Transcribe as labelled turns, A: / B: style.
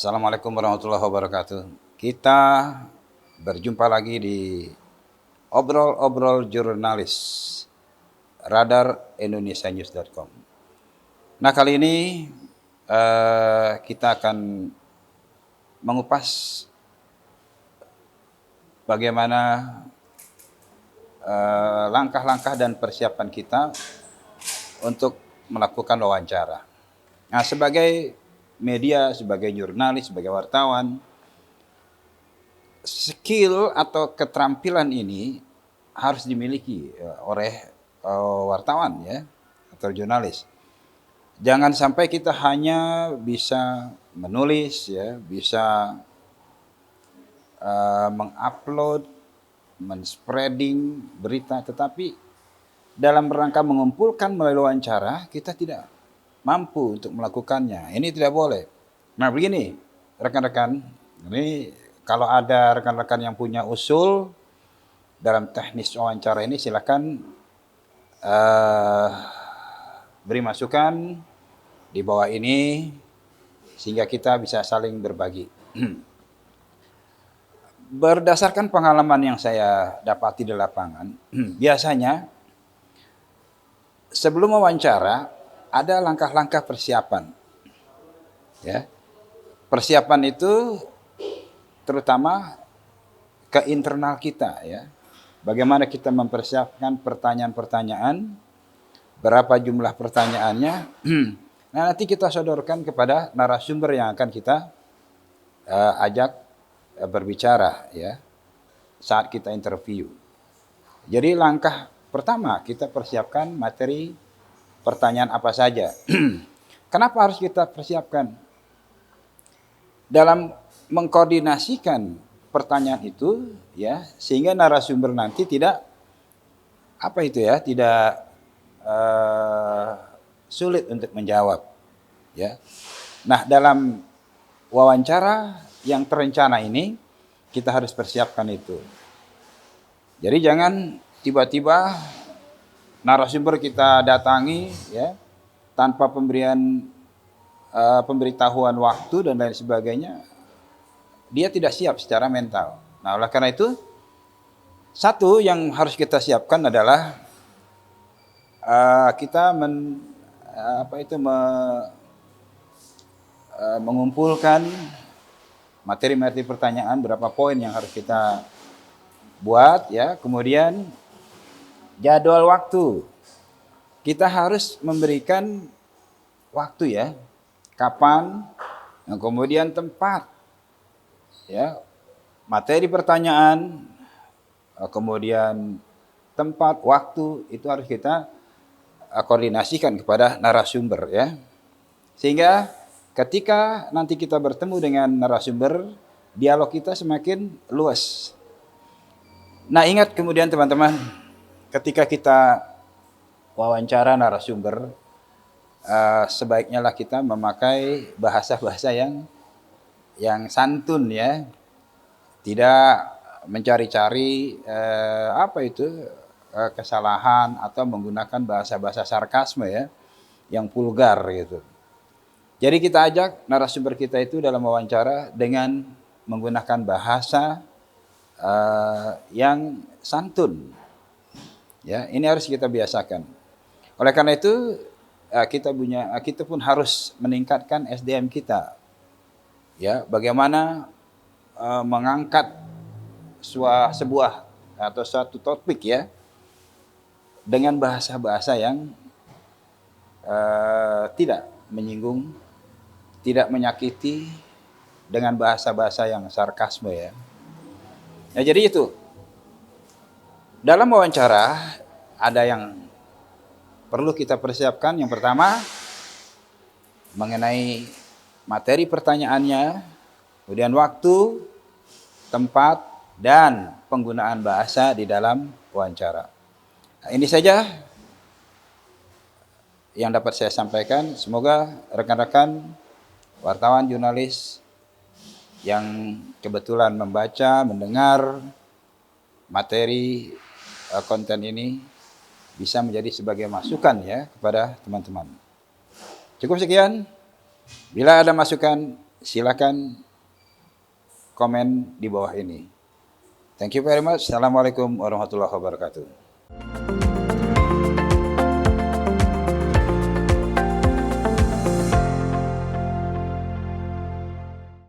A: Assalamualaikum warahmatullahi wabarakatuh. Kita berjumpa lagi di obrol-obrol jurnalis radarindonesianews.com. Nah, kali ini kita akan mengupas bagaimana langkah-langkah dan persiapan kita untuk melakukan wawancara. Nah, sebagai media, sebagai jurnalis, sebagai wartawan, skill atau keterampilan ini harus dimiliki oleh wartawan ya atau jurnalis. Jangan sampai kita hanya bisa menulis ya, bisa mengupload, men-spreading berita, tetapi dalam rangka mengumpulkan melalui wawancara kita tidak mampu untuk melakukannya. Ini tidak boleh. Nah, begini rekan-rekan, ini kalau ada rekan-rekan yang punya usul dalam teknis wawancara ini, silakan beri masukan di bawah ini sehingga kita bisa saling berbagi. Berdasarkan pengalaman yang saya dapati di lapangan, biasanya sebelum wawancara ada langkah-langkah persiapan. Ya. Persiapan itu terutama ke internal kita ya. Bagaimana kita mempersiapkan pertanyaan-pertanyaan, berapa jumlah pertanyaannya. Nah, nanti kita sodorkan kepada narasumber yang akan kita ajak berbicara ya saat kita interview. Jadi langkah pertama kita persiapkan materi pertanyaan apa saja. Kenapa harus kita persiapkan? Dalam mengkoordinasikan pertanyaan itu ya sehingga narasumber nanti tidak tidak sulit untuk menjawab ya. Nah, dalam wawancara yang terencana ini kita harus persiapkan itu. Jadi jangan tiba-tiba narasumber kita datangi ya tanpa pemberitahuan waktu dan lain sebagainya, dia tidak siap secara mental. Nah, oleh karena itu satu yang harus kita siapkan adalah kita mengumpulkan materi-materi pertanyaan, berapa poin yang harus kita buat ya. Kemudian jadwal waktu. Kita harus memberikan waktu ya. Kapan, kemudian tempat. Ya. Materi pertanyaan, kemudian tempat, waktu itu harus kita koordinasikan kepada narasumber ya. Sehingga ketika nanti kita bertemu dengan narasumber, dialog kita semakin luas. Nah, ingat kemudian teman-teman, ketika kita wawancara narasumber, sebaiknya lah kita memakai bahasa-bahasa yang santun ya. Tidak mencari-cari kesalahan atau menggunakan bahasa-bahasa sarkasme ya, yang vulgar gitu. Jadi kita ajak narasumber kita itu dalam wawancara dengan menggunakan bahasa yang santun. Ya, ini harus kita biasakan. Oleh karena itu kita pun harus meningkatkan SDM kita. Ya, bagaimana mengangkat sebuah atau suatu topik ya dengan bahasa-bahasa yang tidak menyinggung, tidak menyakiti, dengan bahasa-bahasa yang sarkasme ya. Nah, jadi itu. Dalam wawancara ada yang perlu kita persiapkan. Yang pertama mengenai materi pertanyaannya, kemudian waktu, tempat, dan penggunaan bahasa di dalam wawancara. Nah, ini saja yang dapat saya sampaikan. Semoga rekan-rekan wartawan, jurnalis yang kebetulan membaca, mendengar materi konten ini bisa menjadi sebagai masukan ya kepada teman-teman. Cukup sekian. Bila ada masukan, silakan komen di bawah ini. Thank you very much. Assalamualaikum warahmatullahi wabarakatuh.